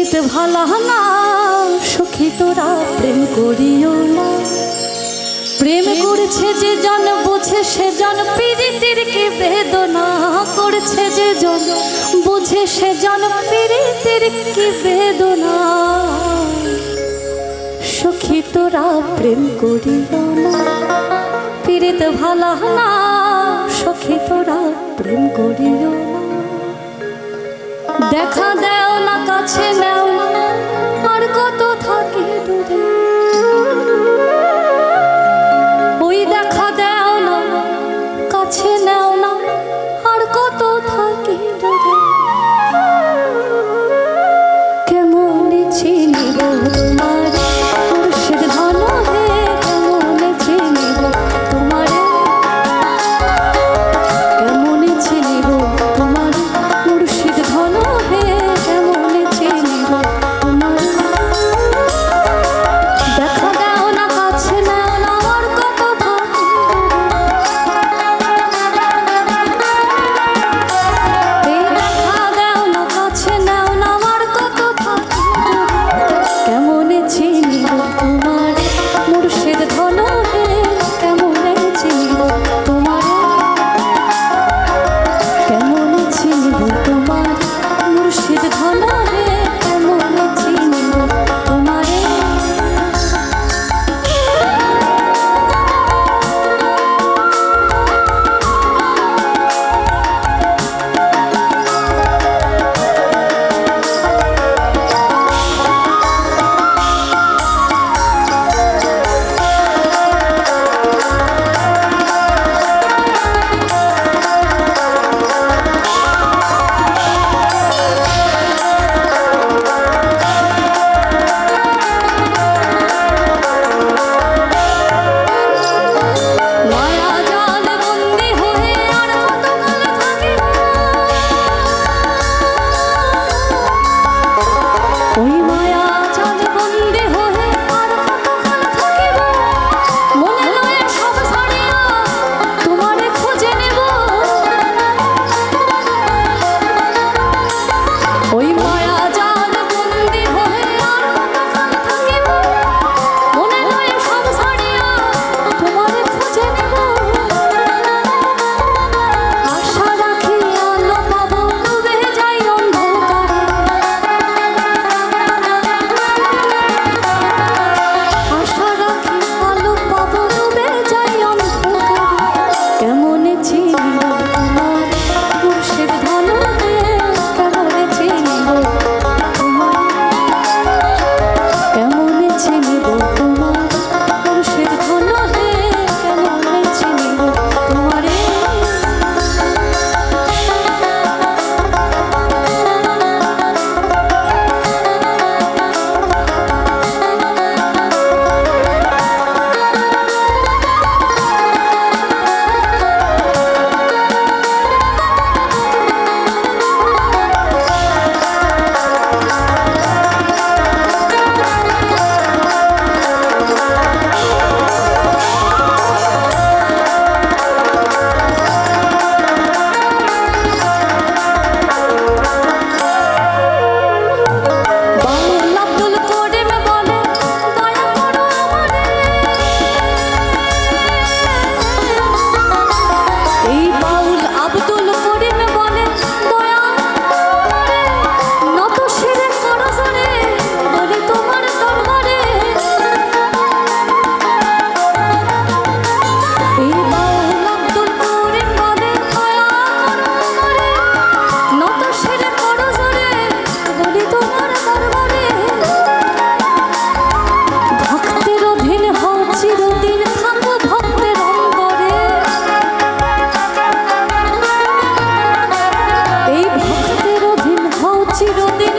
পিরিত ভালা না সখী তোরা প্রেম করিও না। প্রেম করেছে যে জন বুঝে সে জন পিরিতের কি বেদনা করেছে যে জন বুঝে সে জন পিরিতের কি বেদনা। সখী তোরা প্রেম করিও না পিরিত ভালা না সখী তোরা প্রেম করিও না। দেখা দেও না কাছে নেও না আর কত থাকি দূরে। ওই দেখা দেও না কাছে নেও না আর কত থাকি দূরে। কেমন চিনিব তোমার মুর্শিদ ধন হে কেমন চিনিব তোমার। কেমন চিনিব তোমার মুর্শিদ ধন হে কেমন চিনিব তোমার। দেখা দাও না কাছে নাও না আর কত থাকি। দেখা দাও না কাছে নাও না আর কত থাকি। কেমন চিনিব তোমার মুর্শিদ ধন হে কেমন চিনিব তোমার। কেমন চিনিব তোমার মুর্শিদ ধন হে কেমন চিনিব তোমার। চিরদিন